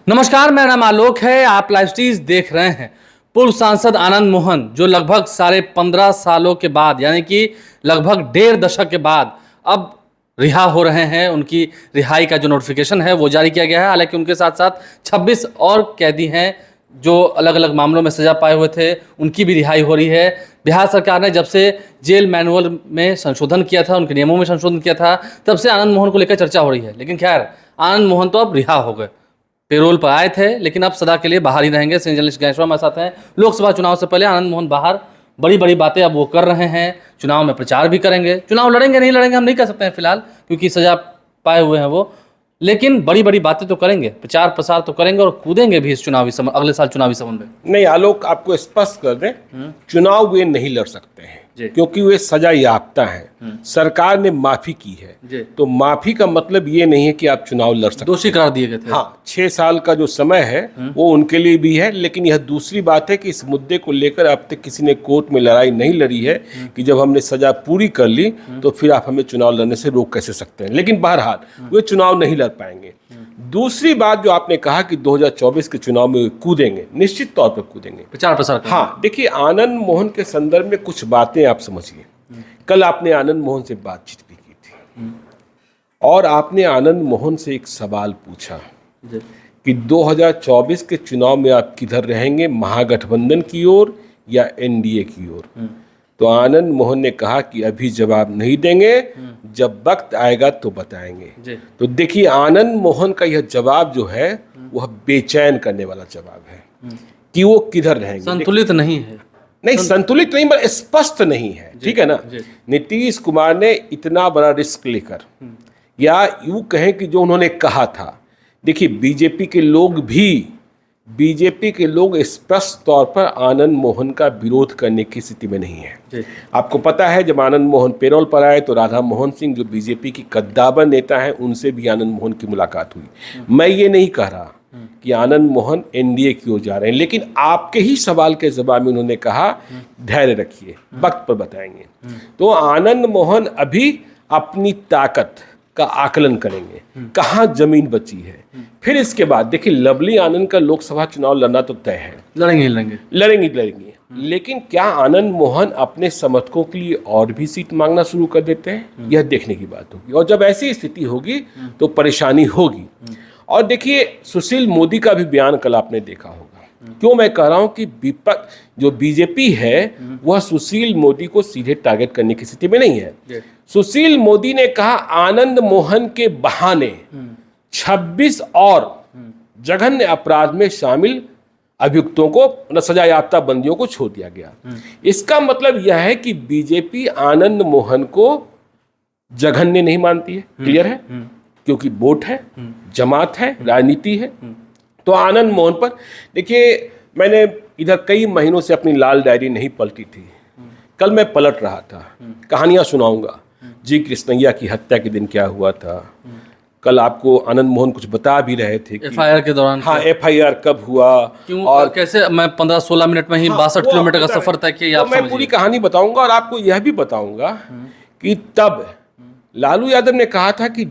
नमस्कार, मेरा नाम आलोक है। आप लाइव स्ट्रीज देख रहे हैं। पूर्व सांसद आनंद मोहन जो लगभग 15.5 सालों के बाद यानी कि लगभग 1.5 दशक के बाद अब रिहा हो रहे हैं। उनकी रिहाई का जो नोटिफिकेशन है वो जारी किया गया है। हालांकि उनके साथ साथ 26 और कैदी हैं जो अलग अलग मामलों में सजा पाए हुए थे, उनकी भी रिहाई हो रही है। बिहार सरकार ने जब से जेल मैनुअल में संशोधन किया था, उनके नियमों में संशोधन किया था, तब से आनंद मोहन को लेकर चर्चा हो रही है। लेकिन खैर, आनंद मोहन तो अब रिहा हो गए। पेरोल पर आए थे लेकिन अब सदा के लिए बाहर ही रहेंगे। सीनियर जर्नलिस्ट गणेश्वर हमारे साथ हैं। लोकसभा चुनाव से पहले आनंद मोहन बाहर बड़ी बड़ी बातें अब वो कर रहे हैं। चुनाव में प्रचार भी करेंगे। चुनाव लड़ेंगे नहीं लड़ेंगे हम नहीं कह सकते हैं फिलहाल, क्योंकि सजा पाए हुए हैं वो, लेकिन बड़ी बड़ी बातें तो करेंगे, प्रचार प्रसार तो करेंगे और कूदेंगे भी इस चुनावी समय, अगले साल चुनावी समन में। नहीं आलोक, आपको स्पष्ट कर दें, चुनाव वे नहीं लड़ सकते हैं क्योंकि वे सजा याफ्ता हैं। सरकार ने माफी की है, तो माफी का मतलब ये नहीं है कि आप चुनाव लड़ सकते। दोषी करार दिए गए थे। हाँ, 6 साल का जो समय है वो उनके लिए भी है, लेकिन यह दूसरी बात है कि इस मुद्दे को लेकर अब तक किसी ने कोर्ट में लड़ाई नहीं लड़ी है कि जब हमने सजा पूरी कर ली तो फिर आप हमें चुनाव लड़ने से रोक कैसे सकते हैं। लेकिन बहरहाल वे चुनाव नहीं लड़ पाएंगे। दूसरी बात जो आपने कहा कि 2024 के चुनाव में कूदेंगे, निश्चित तौर पर कूदेंगे, प्रचार प्रसार। हाँ, देखिए, आनंद मोहन के संदर्भ में कुछ बातें आप समझिए। कल आपने आनंद मोहन से बातचीत भी की थी और आपने आनंद मोहन से एक सवाल पूछा कि 2024 के चुनाव में आप किधर रहेंगे, महागठबंधन की ओर या एनडीए की ओर। तो आनंद मोहन ने कहा कि अभी जवाब नहीं देंगे, जब वक्त आएगा तो बताएंगे। तो देखिए, आनंद मोहन का यह जवाब जो है वह बेचैन करने वाला जवाब है कि वो किधर रहेंगे। संतुलित नहीं है। नहीं, संतुलित नहीं, पर स्पष्ट नहीं है। ठीक है ना। नीतीश कुमार ने इतना बड़ा रिस्क लेकर, या यूं कहें कि जो उन्होंने कहा था, देखिए बीजेपी के लोग स्पष्ट तौर पर आनंद मोहन का विरोध करने की स्थिति में नहीं है। आपको पता है, जब आनंद मोहन पेरोल पर आए तो राधा मोहन सिंह जो बीजेपी की कद्दावर नेता हैं, उनसे भी आनंद मोहन की मुलाकात हुई। मैं ये नहीं कह रहा कि आनंद मोहन एनडीए की ओर जा रहे हैं, लेकिन आपके ही सवाल के जवाब में उन्होंने कहा धैर्य रखिए, वक्त पर बताएंगे। तो आनंद मोहन अभी अपनी ताकत का आकलन करेंगे, कहाँ जमीन बची है। फिर इसके बाद देखिए, लवली आनंद का लोकसभा चुनाव लड़ना तो तय है, लड़ेंगे। लेकिन क्या आनंद मोहन अपने समर्थकों के लिए और भी सीट मांगना शुरू कर देते हैं, यह देखने की बात होगी। और जब ऐसी स्थिति होगी तो परेशानी होगी। और देखिए, सुशील मोदी का भी बयान कल आपने देखा होगा। क्यों मैं कह रहा हूं कि विपक्ष जो बीजेपी है वह सुशील मोदी को सीधे टारगेट करने की स्थिति में नहीं है। सुशील मोदी ने कहा आनंद मोहन के बहाने 26 और जघन्य अपराध में शामिल अभियुक्तों को, सजा याफ्ता बंदियों को छोड़ दिया गया। इसका मतलब यह है कि बीजेपी आनंद मोहन को जघन्य नहीं मानती है। क्लियर है, क्योंकि वोट है, जमात है, राजनीति है। तो आनंद मोहन पर देखिए, मैंने इधर कई महीनों से अपनी लाल डायरी नहीं पलटी थी। कल मैं पलट रहा था, कहानियां सुनाऊंगा। जी कृष्णैया की हत्या के दिन क्या हुआ था, कल आपको आनंद मोहन कुछ बता भी रहे थे कि एफआईआर के दौरान। हाँ, एफआईआर कब हुआ, क्यों और कैसे। मैं 15-16 मिनट में ही 62 किलोमीटर का सफर तय किया। तो मैं पूरी कहानी बताऊंगा और आपको यह भी बताऊंगा कि तब लालू यादव ने कहा था कि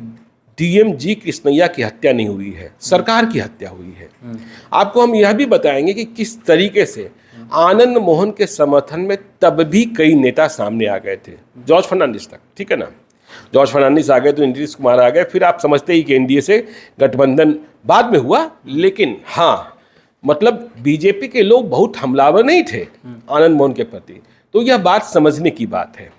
डीएम जी कृष्णैया की हत्या नहीं हुई है, सरकार की हत्या हुई है। आपको हम यह भी बताएंगे कि किस तरीके से आनंद मोहन के समर्थन में तब भी कई नेता सामने आ गए थे, जॉर्ज फर्नांडिस तक। ठीक है ना, जॉर्ज फर्नांडिस आ गए तो नीतीश कुमार आ गए, फिर आप समझते ही कि एनडीए से गठबंधन बाद में हुआ। लेकिन हाँ, मतलब बीजेपी के लोग बहुत हमलावर नहीं थे आनंद मोहन के प्रति। तो यह बात समझने की बात है।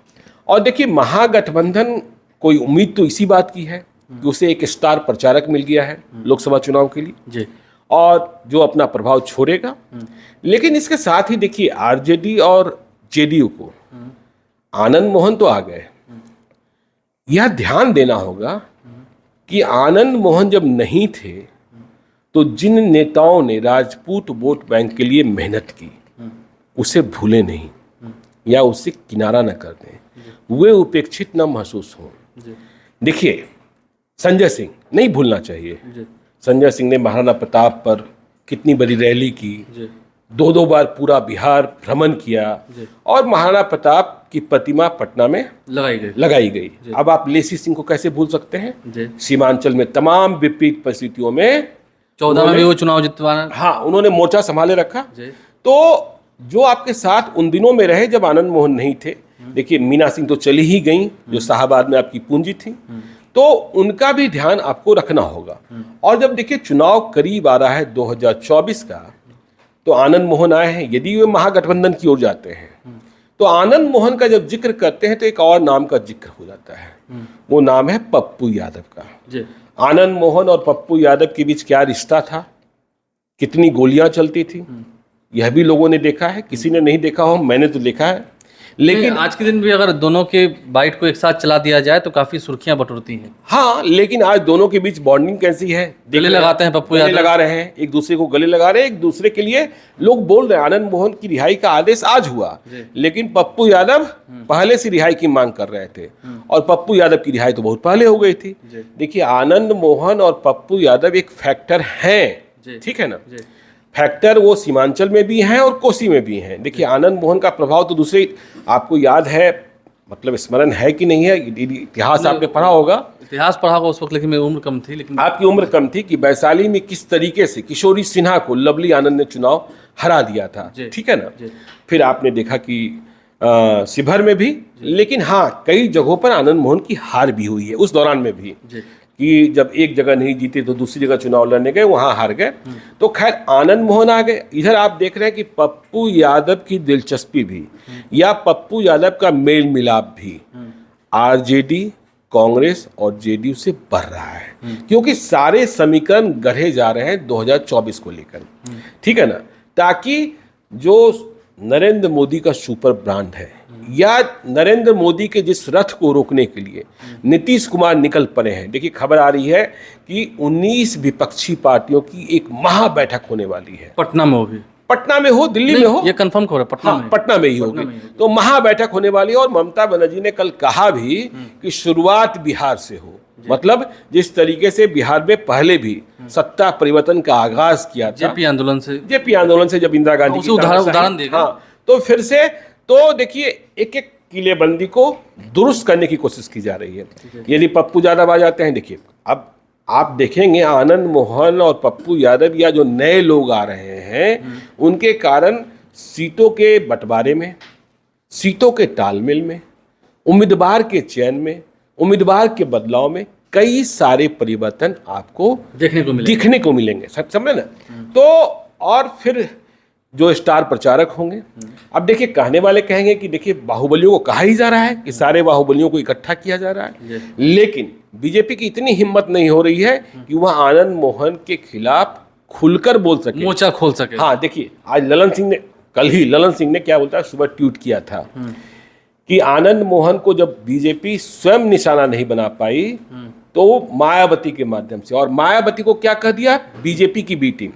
और देखिए, महागठबंधन कोई उम्मीद तो इसी बात की है कि उसे एक स्टार प्रचारक मिल गया है लोकसभा चुनाव के लिए, और जो अपना प्रभाव छोड़ेगा। लेकिन इसके साथ ही देखिए, आरजेडी और जेडीयू को आनंद मोहन तो आ गए। यह ध्यान देना होगा कि आनंद मोहन जब नहीं थे तो जिन नेताओं ने राजपूत वोट बैंक के लिए मेहनत की, उसे भूले नहीं या उससे किनारा न कर दें, वे उपेक्षित न महसूस हों। देखिए, संजय सिंह नहीं भूलना चाहिए। संजय सिंह ने महाराणा प्रताप पर कितनी बड़ी रैली की, 2 बार पूरा बिहार भ्रमण किया, और महाराणा प्रताप की प्रतिमा पटना में लगाई गई। अब आप लेसी सिंह को कैसे भूल सकते हैं। सीमांचल में तमाम विपरीत परिस्थितियों में 14 में भी वो चुनाव जितवाना। हाँ, उन्होंने मोर्चा संभाले रखा। जी। तो जो आपके साथ उन दिनों में रहे जब आनंद मोहन नहीं थे, देखिए मीना सिंह तो चली ही गई जो शाहाबाद में आपकी पूंजी थी, तो उनका भी ध्यान आपको रखना होगा। और जब देखिए चुनाव करीब आ रहा है 2024 का, तो आनंद मोहन आए हैं, यदि वे महागठबंधन की ओर जाते हैं तो आनंद मोहन का जब जिक्र करते हैं तो एक और नाम का जिक्र हो जाता है, वो नाम है पप्पू यादव का। जी। आनंद मोहन और पप्पू यादव के बीच क्या रिश्ता था, कितनी गोलियां चलती थी, यह भी लोगों ने देखा है। किसी ने नहीं देखा हो, मैंने तो देखा है। लेकिन आज के दिन भी अगर दोनों के बाइट को एक साथ चला दिया जाए तो काफी सुर्खियां बटोरती हैं। हाँ, लेकिन आज दोनों के बीच बॉन्डिंग कैसी है, गले लगाते हैं पप्पू यादव, लगा रहे हैं, एक दूसरे को गले लगा रहे हैं, एक दूसरे के लिए लोग बोल रहे हैं। आनंद मोहन की रिहाई का आदेश आज हुआ, लेकिन पप्पू यादव पहले से रिहाई की मांग कर रहे थे, और पप्पू यादव की रिहाई तो बहुत पहले हो गई थी। देखिए, आनंद मोहन और पप्पू यादव एक फैक्टर हैं, ठीक है ना। फैक्टर वो सीमांचल में भी हैं और कोसी में भी हैं। देखिए, आनंद मोहन का प्रभाव तो दूसरे, आपको याद है, मतलब स्मरण है कि नहीं है, इतिहास आपने पढ़ा होगा, इतिहास पढ़ा होगा उस वक्त, लेकिन मेरी उम्र कम थी। लेकिन आपकी उम्र कम थी कि वैशाली में किस तरीके से किशोरी सिन्हा को लवली आनंद ने चुनाव हरा दिया था, ठीक है ना। फिर आपने देखा कि शिवहर में भी, लेकिन हाँ, कई जगहों पर आनंद मोहन की हार भी हुई है उस दौरान में भी, कि जब एक जगह नहीं जीते तो दूसरी जगह चुनाव लड़ने गए, वहां हार गए। तो खैर आनंद मोहन आ गए। इधर आप देख रहे हैं कि पप्पू यादव की दिलचस्पी भी, या पप्पू यादव का मेल मिलाप भी आरजेडी, कांग्रेस और जेडीयू से बढ़ रहा है, क्योंकि सारे समीकरण गढ़े जा रहे हैं 2024 को लेकर, ठीक है ना। ताकि जो नरेंद्र मोदी का सुपर ब्रांड है, या नरेंद्र मोदी के जिस रथ को रोकने के लिए नीतीश कुमार निकल पड़े हैं। देखिए, खबर आ रही है कि 19 विपक्षी पार्टियों की एक महा बैठक होने वाली है। पटना में हो भी, पटना में हो, दिल्ली में हो, ये कंफर्म खबर है, पटना में, पटना में ही होगी। तो महा बैठक होने वाली है, और ममता बनर्जी ने कल कहा भी कि शुरुआत बिहार से हो। मतलब जिस तरीके से बिहार में पहले भी सत्ता परिवर्तन का आगाज किया था, जेपी आंदोलन से जब इंदिरा गांधी की उदाहरण देगा, हाँ, तो फिर से, तो देखिए, एक एक किलेबंदी को दुरुस्त करने की कोशिश की जा रही है। यदि पप्पू यादव आ जाते हैं, देखिए अब आप देखेंगे आनंद मोहन और पप्पू यादव या जो नए लोग आ रहे हैं, उनके कारण सीटों के बंटवारे में, सीटों के तालमेल में, उम्मीदवार के चयन में, उम्मीदवार के बदलाव में कई सारे परिवर्तन आपको दिखने को मिलेंगे, सब समझे ना। तो और फिर जो स्टार प्रचारक होंगे, अब देखिए, कहने वाले कहेंगे कि देखिए, बाहुबलियों को कहा ही जा रहा है कि सारे बाहुबलियों को इकट्ठा किया जा रहा है, लेकिन बीजेपी की इतनी हिम्मत नहीं हो रही है कि वह आनंद मोहन के खिलाफ खुलकर बोल सके, मोर्चा खोल सके। हाँ, देखिए, आज ललन सिंह ने क्या बोलता है, सुबह ट्वीट किया था कि आनंद मोहन को जब बीजेपी स्वयं निशाना नहीं बना पाई तो मायावती के माध्यम से, और मायावती को क्या कह दिया, बीजेपी की बी टीम।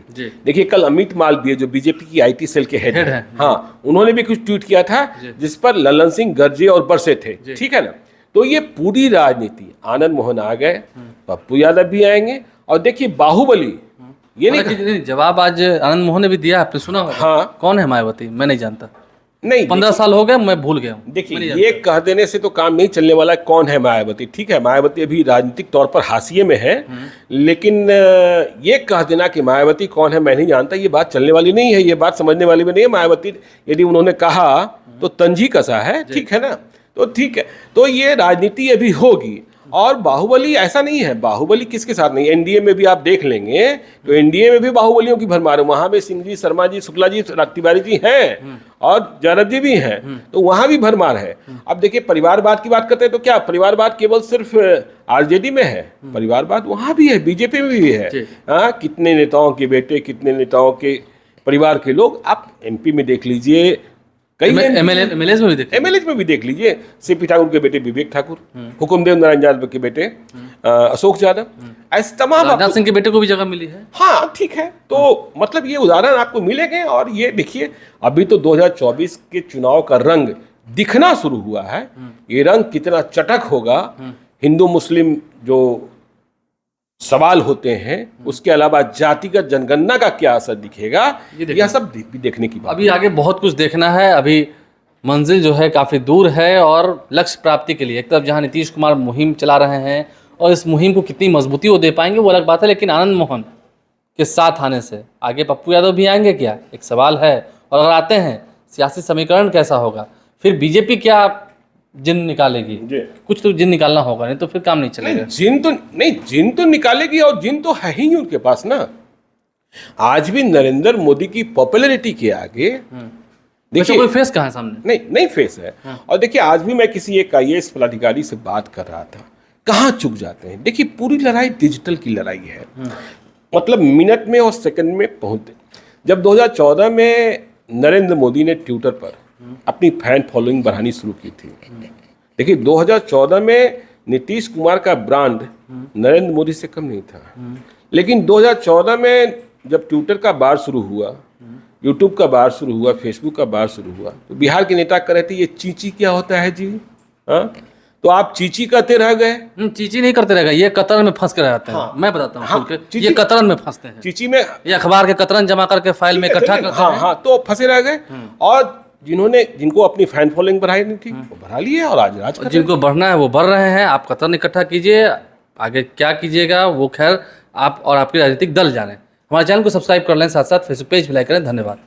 देखिए, कल अमित मालवीय जो बीजेपी की आईटी सेल के हेड है, हाँ, उन्होंने भी कुछ ट्वीट किया था जिस पर ललन सिंह गरजे और बरसे थे, ठीक है ना। तो ये पूरी राजनीति, आनंद मोहन आ गए, पप्पू यादव भी आएंगे, और देखिए बाहुबली, ये नहीं, जवाब आज आनंद मोहन ने भी दिया, आपने सुना होगा। हाँ, कौन है मायावती, मैं नहीं जानता, नहीं, 15 साल हो गए, मैं भूल गया हूँ। देखिए, ये कह देने से तो काम नहीं चलने वाला। कौन है मायावती, ठीक है, मायावती अभी राजनीतिक तौर पर हाशिए में है, लेकिन ये कह देना कि मायावती कौन है मैं नहीं जानता, ये बात चलने वाली नहीं है, ये बात समझने वाली भी नहीं है। मायावती यदि उन्होंने कहा तो तंजी कसा है, ठीक है ना, तो ठीक है, तो ये राजनीति अभी होगी। और बाहुबली ऐसा नहीं है, बाहुबली किसके साथ नहीं, एनडीए में भी आप देख लेंगे तो एनडीए में भी बाहुबलियों की भरमार है। वहां में सिंह जी, शर्मा जी, शुक्ला जी, तिवारी जी हैं, और जैरव जी भी हैं, तो वहां भी भरमार है। अब देखिए, परिवारवाद की बात करते हैं तो क्या परिवारवाद केवल सिर्फ आरजेडी में है? परिवारवाद वहां भी है, बीजेपी में भी है। हाँ, कितने नेताओं के बेटे, कितने नेताओं के परिवार के लोग आप एमपी में देख लीजिए, कई एमएलएज में भी देख लीजिए, सीपी ठाकुर के बेटे विवेक ठाकुर, हुकुमदेव नारायण यादव के बेटे अशोक यादव, ऐसे तमाम, राजनाथ सिंह के बेटे को भी जगह मिली है। हाँ, ठीक है, तो मतलब ये उदाहरण आपको मिलेंगे। और ये देखिए, अभी तो 2024 के चुनाव का रंग दिखना शुरू हुआ है। ये रंग कितना चटक होगा, हिंदू मुस्लिम जो सवाल होते हैं, उसके अलावा जातिगत जनगणना का क्या असर दिखेगा, यह सब भी देखने की बात। अभी आगे बहुत कुछ देखना है, अभी मंजिल जो है काफ़ी दूर है, और लक्ष्य प्राप्ति के लिए एक तरफ जहां नीतीश कुमार मुहिम चला रहे हैं, और इस मुहिम को कितनी मजबूती वो दे पाएंगे वो अलग बात है, लेकिन आनंद मोहन के साथ आने से आगे पप्पू यादव भी आएंगे क्या, एक सवाल है। और अगर आते हैं सियासी समीकरण कैसा होगा, फिर बीजेपी क्या जिन निकालेगी, कुछ तो जिन निकालना होगा, नहीं तो फिर काम नहीं चलेगा। जिन तो निकालेगी, और जिन तो है ही उनके पास ना। आज भी नरेंद्र मोदी की पॉपुलैरिटी के आगे देखिए कोई फेस कहाँ है सामने, नहीं फेस है। और देखिए आज भी मैं किसी एक IAS पदाधिकारी से बात कर रहा था, कहाँ चुक जाते हैं। देखिए पूरी लड़ाई डिजिटल की लड़ाई है, मतलब मिनट में और सेकंड में पहुंचते। जब 2014 में नरेंद्र मोदी ने ट्विटर पर अपनी फैन फॉलोइंग बढ़ानी शुरू की थी, देखिए 2014 में नीतीश कुमार का ब्रांड नरेंद्र मोदी से कम नहीं था। लेकिन 2014 में जब ट्विटर का बार शुरू हुआ, यूट्यूब का बार शुरू हुआ, फेसबुक का बार शुरू हुआ, तो बिहार के नेता कह रहे थे ये चींची क्या होता है जी, हाँ तो आप चींची करते रह गए। चींची नहीं करते रहेगा, ये कतरन में फंस के रहते हैं। हाँ, मैं बताता हूँ हाँ, ये कतरन में फंसते हैं, चींची में ये अखबार के कतरन जमा करके फाइल में इकट्ठा करते हैं। हाँ, तो फंसे रह गए। और जिनको अपनी फैन फॉलोइंग बढ़ाई नहीं थी वो बढ़ा लिए, और आज राज कर रहे हैं। जिनको बढ़ना है वो बढ़ रहे हैं। आप कतरन इकट्ठा कीजिए, आगे क्या कीजिएगा वो खैर आप और आपके राजनीतिक दल जाने। हमारे चैनल को सब्सक्राइब कर लें, साथ साथ फेसबुक पेज भी लाइक करें। धन्यवाद।